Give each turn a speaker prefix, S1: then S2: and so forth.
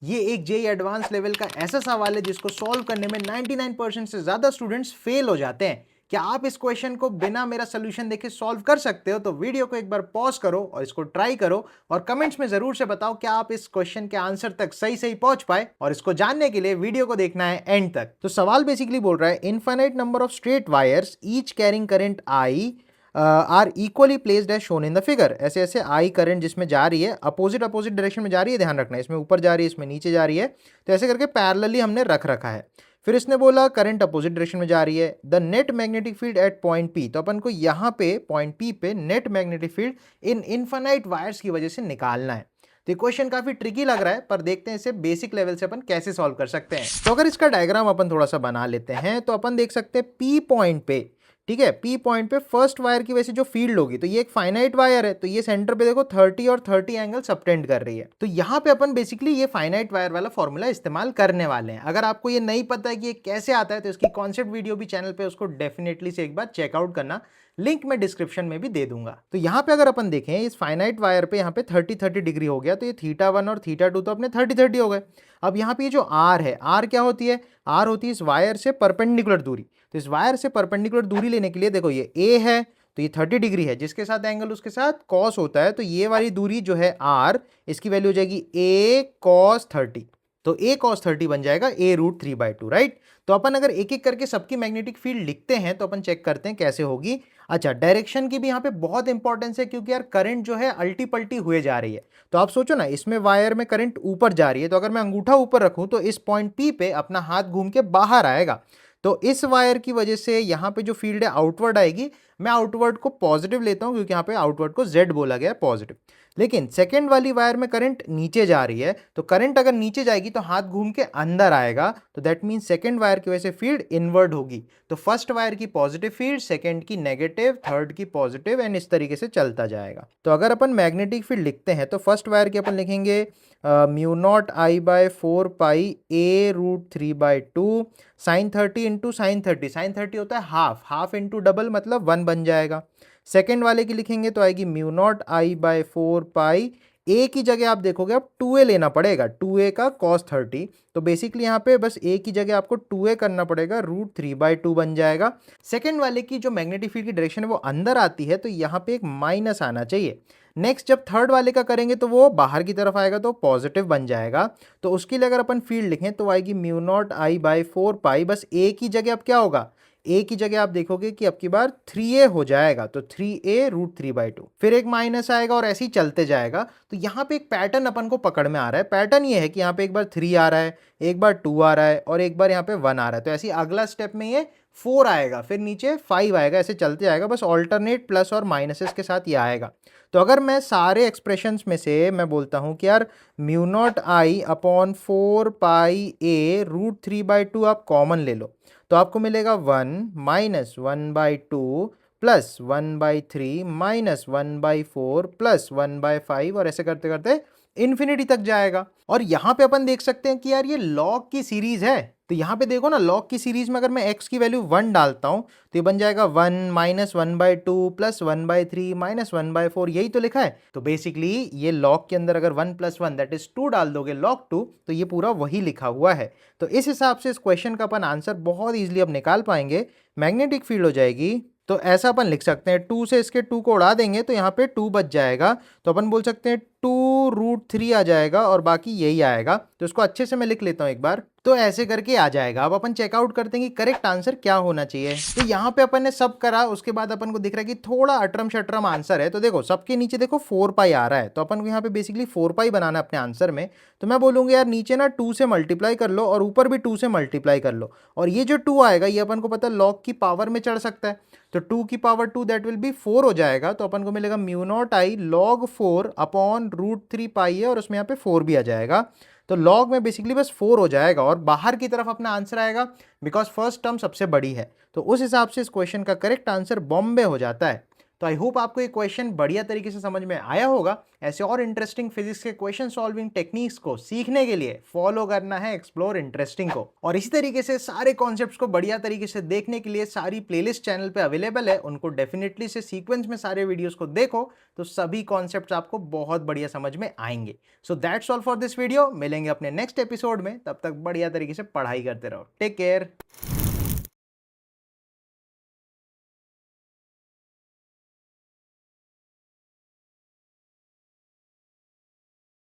S1: ये एक JEE advance level का ऐसा सवाल है जिसको सॉल्व करने में 99% से ज्यादा स्टूडेंट्स फेल हो जाते हैं। क्या आप इस क्वेश्चन को बिना मेरा सोल्यूशन देखे सॉल्व कर सकते हो? तो वीडियो को एक बार पॉज करो और इसको ट्राई करो और कमेंट्स में जरूर से बताओ क्या आप इस क्वेश्चन के आंसर तक सही सही पहुंच पाए। और इसको जानने के लिए वीडियो को देखना है एंड तक। तो सवाल बेसिकली बोल रहा है infinite number of straight wires each carrying current I are equally placed as shown in the figure. ऐसे ऐसे आई करंट जिसमें जा रही है अपोजिट डायरेक्शन में जा रही है, ध्यान रखना है, इसमें ऊपर जा रही है, इसमें नीचे जा रही है, तो ऐसे करके पैरेलली हमने रख रखा है। फिर इसने बोला करंट अपोजिट डायरेक्शन में जा रही है। The net magnetic field at point P, तो अपन को यहाँ पे पॉइंट पी पे नेट मैग्नेटिक फील्ड इन इनफाइनाइट वायर्स की वजह से निकालना है। तो क्वेश्चन काफी ट्रिकी लग रहा है, पर देखते हैं इसे बेसिक लेवल से अपन कैसे सॉल्व कर सकते हैं। तो अगर इसका डायग्राम अपन थोड़ा सा बना लेते हैं तो अपन देख सकते हैं पी पॉइंट पे, ठीक है, पी पॉइंट पे फर्स्ट वायर की वजह से जो फील्ड होगी, तो ये एक फाइनाइट वायर है, तो ये सेंटर पे देखो 30 और 30 एंगल सबटेंड कर रही है। तो यहाँ पे अपन बेसिकली ये फाइनाइट वायर वाला फॉर्मूला इस्तेमाल करने वाले हैं। अगर आपको ये नहीं पता है कि ये कैसे आता है तो इसकी कॉन्सेप्ट वीडियो भी चैनल पे, उसको डेफिनेटली से एक बार चेकआउट करना, लिंक मैं डिस्क्रिप्शन में भी दे दूंगा। तो यहाँ पे अगर अपन देखें इस फाइनाइट वायर पे यहाँ पे 30-30 डिग्री हो गया, तो ये θ1 और θ2 तो अपने 30-30 हो गए। अब यहाँ पे ये जो आर है, आर क्या होती है? आर होती है इस वायर से परपेंडिकुलर दूरी। तो इस वायर से परपेंडिकुलर दूरी लेने के लिए देखो ये ए है, तो ये 30 डिग्री है, जिसके साथ एंगल उसके साथ कॉस होता है, तो ये वाली दूरी जो है आर, इसकी वैल्यू हो जाएगी ए कॉस 30। तो ए कॉस 30 बन जाएगा ए रूट 3/2, राइट। तो अपन अगर एक एक करके सबकी मैग्नेटिक फील्ड लिखते हैं तो अपन चेक करते हैं कैसे होगी। अच्छा, डायरेक्शन की भी यहाँ पे बहुत इंपॉर्टेंस है, क्योंकि यार करंट जो है अल्टी पल्टी हुए जा रही है। तो आप सोचो ना, इसमें वायर में करंट ऊपर जा रही है, तो अगर मैं अंगूठा ऊपर रखूं तो इस पॉइंट पी पे अपना हाथ घूम के बाहर आएगा। तो इस वायर की वजह से यहाँ पे जो फील्ड है आउटवर्ड आएगी। मैं आउटवर्ड को पॉजिटिव लेता हूँ क्योंकि यहाँ पे आउटवर्ड को जेड बोला गया है, पॉजिटिव। लेकिन सेकेंड वाली वायर में करंट नीचे जा रही है, तो करंट अगर नीचे जाएगी तो हाथ घूम के अंदर आएगा, तो दैट मीन सेकेंड वायर की वजह से फील्ड इनवर्ड होगी। तो फर्स्ट वायर की पॉजिटिव फील्ड, सेकेंड की नेगेटिव, थर्ड की पॉजिटिव, एंड इस तरीके से चलता जाएगा। तो अगर अपन मैग्नेटिक फील्ड लिखते हैं तो फर्स्ट वायर की अपन लिखेंगे mu naught I by 4 pi a root 3/2 sine 30 into sine 30। Sine 30 होता है हाफ, हाफ इंटू डबल मतलब 1 बन जाएगा। सेकेंड वाले की लिखेंगे तो आएगी mu naught I by 4 pi, ए की जगह आप देखोगे अब 2a लेना पड़ेगा, 2a का cos 30। तो बेसिकली यहाँ पे बस a की जगह आपको 2a करना पड़ेगा, रूट 3/2 बन जाएगा। सेकेंड वाले की जो मैग्नेटिक फील्ड की डायरेक्शन है वो अंदर आती है, तो यहाँ पे एक माइनस आना चाहिए। नेक्स्ट जब थर्ड वाले का करेंगे तो वो बाहर की तरफ आएगा, तो पॉजिटिव बन जाएगा। तो उसके लिए अगर अपन फील्ड लिखें तो आएगी म्यू नॉट आई बाय 4 पाई, बस a की जगह अब क्या होगा, a की जगह आप देखोगे कि अब की बार 3a हो जाएगा, तो 3a रूट 3/2, फिर एक माइनस आएगा और ऐसे ही चलते जाएगा। तो यहाँ पे एक पैटर्न अपन को पकड़ में आ रहा है। पैटर्न ये है कि यहाँ पे एक बार 3 आ रहा है, एक बार 2 आ रहा है और एक बार यहाँ पे 1 आ रहा है। तो ऐसे ही अगला स्टेप में ये 4 आएगा, फिर नीचे 5 आएगा, ऐसे चलते जाएगा, बस ऑल्टरनेट प्लस और माइनसेस के साथ ये आएगा। तो अगर मैं सारे एक्सप्रेशंस में से मैं बोलता हूँ कि यार mu naught I upon 4 pi a root 3/2 आप कॉमन ले लो, तो आपको मिलेगा 1 माइनस 1/2 प्लस 1/3 माइनस 1/4 प्लस 1/5, और ऐसे करते करते इन्फिनिटी तक जाएगा। और यहाँ पे अपन देख सकते हैं कि यार ये लॉग की सीरीज है। तो यहाँ पे देखो ना, लॉग की सीरीज में अगर मैं x की वैल्यू 1 डालता हूँ तो ये बन जाएगा 1 माइनस 1/2 प्लस 1/3 माइनस 1/4, यही तो लिखा है। तो बेसिकली ये लॉग के अंदर अगर 1 + 1 दैट इज 2 डाल दोगे, log 2, तो ये पूरा वही लिखा हुआ है। तो इस हिसाब से इस क्वेश्चन का अपन आंसर बहुत ईजिली अब निकाल पाएंगे। मैग्नेटिक फील्ड हो जाएगी, तो ऐसा अपन लिख सकते हैं, 2 से इसके 2 को उड़ा देंगे तो यहाँ पे 2 बच जाएगा, तो अपन बोल सकते हैं 2 रूट 3 आ जाएगा और बाकी यही आएगा। तो इसको अच्छे से मैं लिख लेता हूँ एक बार, तो ऐसे करके आ जाएगा। अब अपन चेकआउट करते हैं कि करेक्ट आंसर क्या होना चाहिए। तो यहाँ पे अपन ने सब करा, उसके बाद अपन को दिख रहा है कि थोड़ा अटरम शटरम आंसर है। तो देखो सबके नीचे देखो 4 पाई आ रहा है, तो अपन को यहाँ पे बेसिकली 4 पाई बनाना है अपने आंसर में। तो मैं बोलूँगा यार नीचे ना 2 से मल्टीप्लाई कर लो और ऊपर भी 2 से मल्टीप्लाई कर लो, और ये जो 2 आएगा ये अपन को पता है लॉग की पावर में चढ़ सकता है, तो 2 की पावर 2 दैट विल बी 4 हो जाएगा। तो अपन को मिलेगा mu naught I log 4 upon root 3 pi है, और उसमें यहाँ पे 4 भी आ जाएगा। तो लॉग में बेसिकली बस 4 हो जाएगा और बाहर की तरफ अपना आंसर आएगा, बिकॉज फर्स्ट टर्म सबसे बड़ी है। तो उस हिसाब से इस क्वेश्चन का करेक्ट आंसर बॉम्बे हो जाता है। तो आई होप आपको ये क्वेश्चन बढ़िया तरीके से समझ में आया होगा। ऐसे और इंटरेस्टिंग फिजिक्स के क्वेश्चन सॉल्विंग टेक्निक्स को सीखने के लिए फॉलो करना है एक्सप्लोर इंटरेस्टिंग को। और इसी तरीके से सारे कॉन्सेप्ट्स को बढ़िया तरीके से देखने के लिए सारी प्लेलिस्ट चैनल पे अवेलेबल है, उनको डेफिनेटली से सीक्वेंस में सारे वीडियोस को देखो, तो सभी कॉन्सेप्ट्स आपको बहुत बढ़िया समझ में आएंगे। So that's all for this video. मिलेंगे अपने नेक्स्ट एपिसोड में, तब तक बढ़िया तरीके से पढ़ाई करते रहो। Take care.